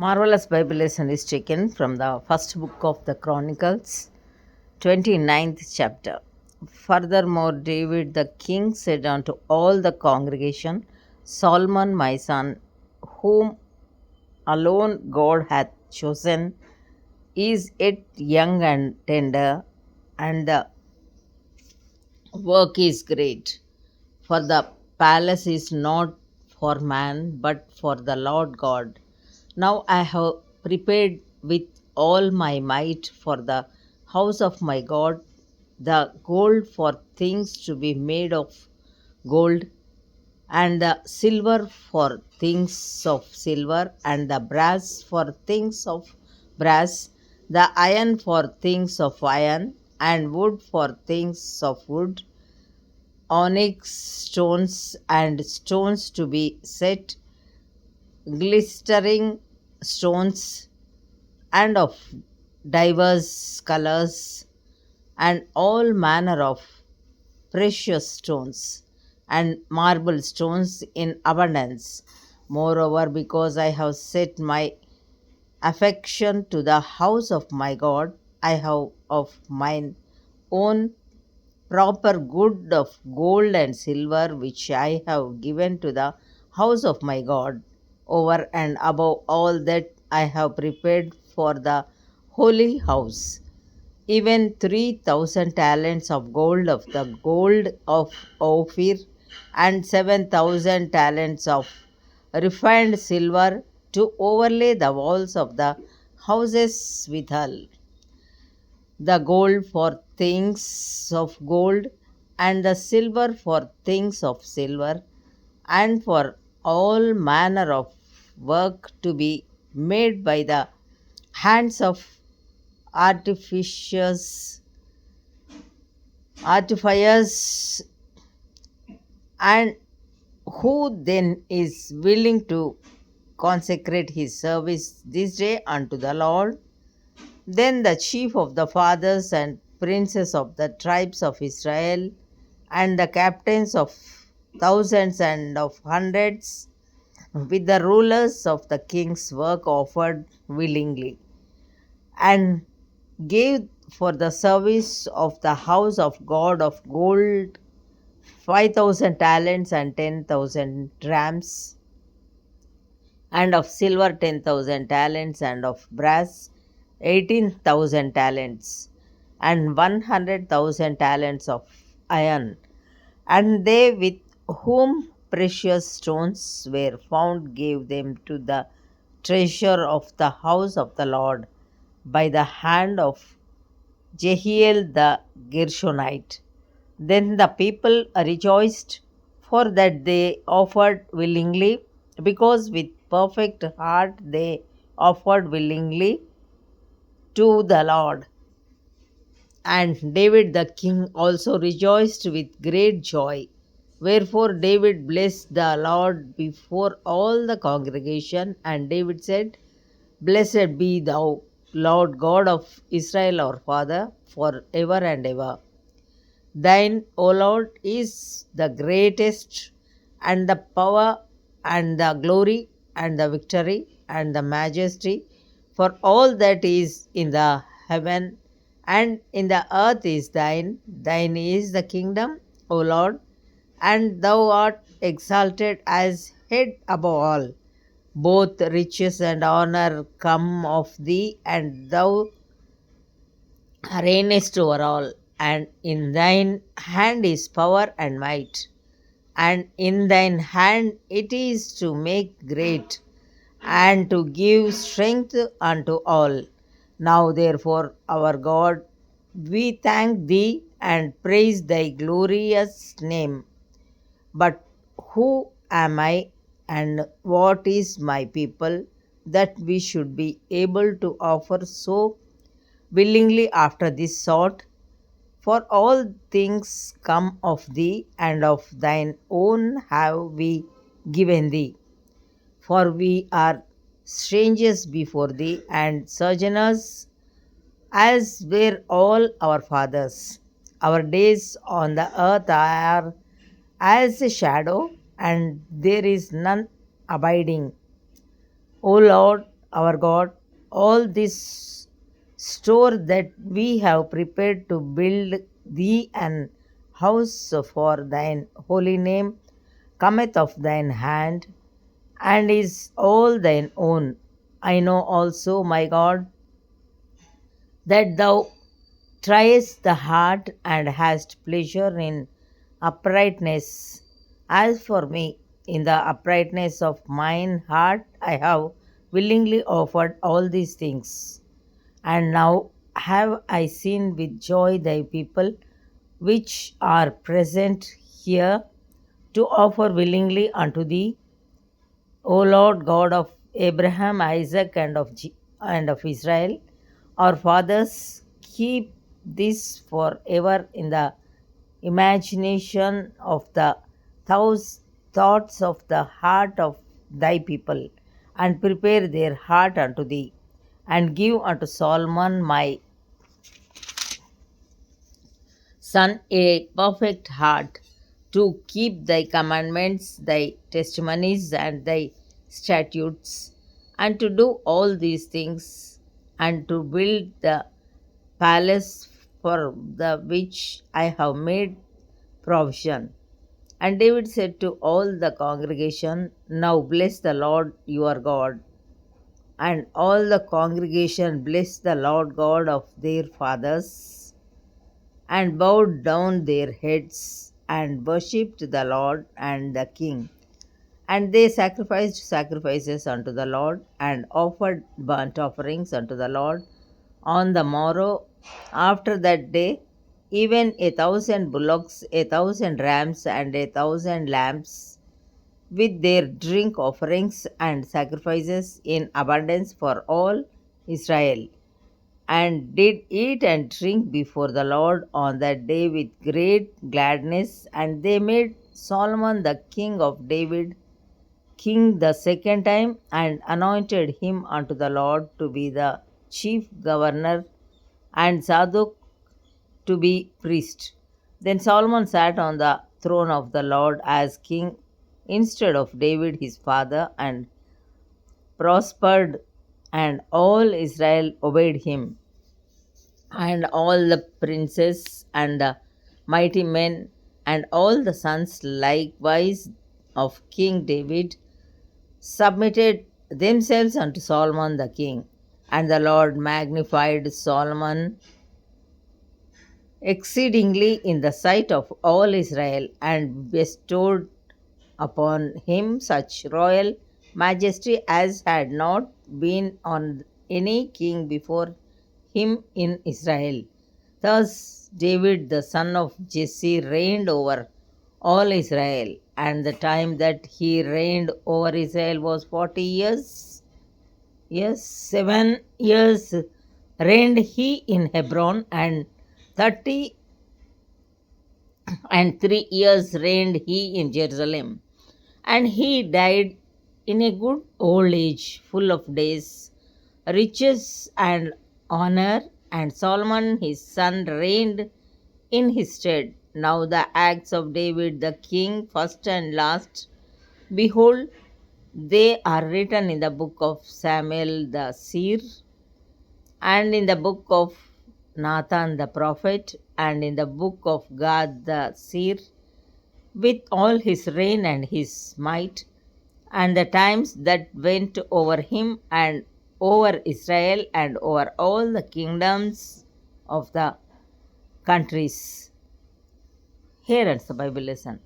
Marvelous Bible lesson is taken from the first book of the Chronicles, 29th chapter. Furthermore, David the king said unto all the congregation, Solomon my son, whom alone God hath chosen, is yet young and tender, and the work is great. For the palace is not for man, but for the Lord God. Now I have prepared with all my might for the house of my God the gold for things to be made of gold, and the silver for things of silver, and the brass for things of brass, the iron for things of iron, and wood for things of wood, onyx stones and stones to be set, glistering stones and of divers colors, and all manner of precious stones and marble stones in abundance. Moreover, because I have set my affection to the house of my God, I have of mine own proper good of gold and silver, which I have given to the house of my God, over and above all that I have prepared for the holy house, even 3,000 talents of gold of the gold of Ophir, and 7,000 talents of refined silver to overlay the walls of the houses withal, the gold for things of gold, and the silver for things of silver, and for all manner of work to be made by the hands of artificers, artificers, and who then is willing to consecrate his service this day unto the Lord. Then the chief of the fathers and princes of the tribes of Israel, and the captains of thousands and of hundreds, with the rulers of the king's work, offered willingly, and gave for the service of the house of God of gold 5,000 talents and 10,000 drams, and of silver 10,000 talents, and of brass 18,000 talents, and 100,000 talents of iron. And they with whom precious stones were found gave them to the treasure of the house of the Lord by the hand of Jehiel the Gershonite. Then the people rejoiced, for that they offered willingly, because with perfect heart they offered willingly to the Lord. And David the king also rejoiced with great joy. Wherefore David blessed the Lord before all the congregation, and David said, Blessed be thou, Lord God of Israel our Father, for ever and ever. Thine, O Lord, is the greatest, and the power, and the glory, and the victory, and the majesty, for all that is in the heaven and in the earth is thine. Thine is the kingdom, O Lord, and thou art exalted as head above all. Both riches and honor come of thee, and thou reignest over all, and in thine hand is power and might, and in thine hand it is to make great, and to give strength unto all. Now, therefore, our God, we thank thee and praise thy glorious name. But who am I, and what is my people, that we should be able to offer so willingly after this sort? For all things come of thee, and of thine own have we given thee. For we are strangers before thee, and sojourners, as were all our fathers. Our days on the earth are as a shadow, and there is none abiding. O Lord, our God, all this store that we have prepared to build thee an house for thine holy name cometh of thine hand, and is all thine own. I know also, my God, that thou triest the heart and hast pleasure in uprightness. As for me, in the uprightness of mine heart, I have willingly offered all these things. And now have I seen with joy thy people, which are present here, to offer willingly unto thee, O Lord God of Abraham, Isaac, and of Israel, our fathers, keep this forever in the imagination of the thoughts of the heart of thy people, and prepare their heart unto thee, and give unto Solomon my son a perfect heart to keep thy commandments, thy testimonies, and thy statutes, and to do all these things, and to build the palace for the which I have made provision. And David said to all the congregation, now bless the Lord your God. And all the congregation blessed the Lord God of their fathers, and bowed down their heads, and worshipped the Lord and the king. And they sacrificed sacrifices unto the Lord, and offered burnt offerings unto the Lord on the morrow after that day, even 1,000 bullocks, 1,000 rams, and 1,000 lambs, with their drink offerings and sacrifices in abundance for all Israel, and did eat and drink before the Lord on that day with great gladness. And they made Solomon the king of David king the second time, and anointed him unto the Lord to be the chief governor, and Zadok to be priest. Then Solomon sat on the throne of the Lord as king instead of David his father, and prospered, and all Israel obeyed him. And all the princes and the mighty men and all the sons likewise of King David submitted themselves unto Solomon the king. And the Lord magnified Solomon exceedingly in the sight of all Israel, and bestowed upon him such royal majesty as had not been on any king before him in Israel. Thus David the son of Jesse reigned over all Israel, and the time that he reigned over Israel was 40 years. Yes, 7 years reigned he in Hebron, and 33 years reigned he in Jerusalem. And he died in a good old age, full of days, riches, and honor. And Solomon his son reigned in his stead. Now the acts of David the king, first and last, behold, they are written in the book of Samuel the seer, and in the book of Nathan the prophet, and in the book of Gad the seer, with all his reign and his might, and the times that went over him, and over Israel, and over all the kingdoms of the countries. Here ends the Bible lesson.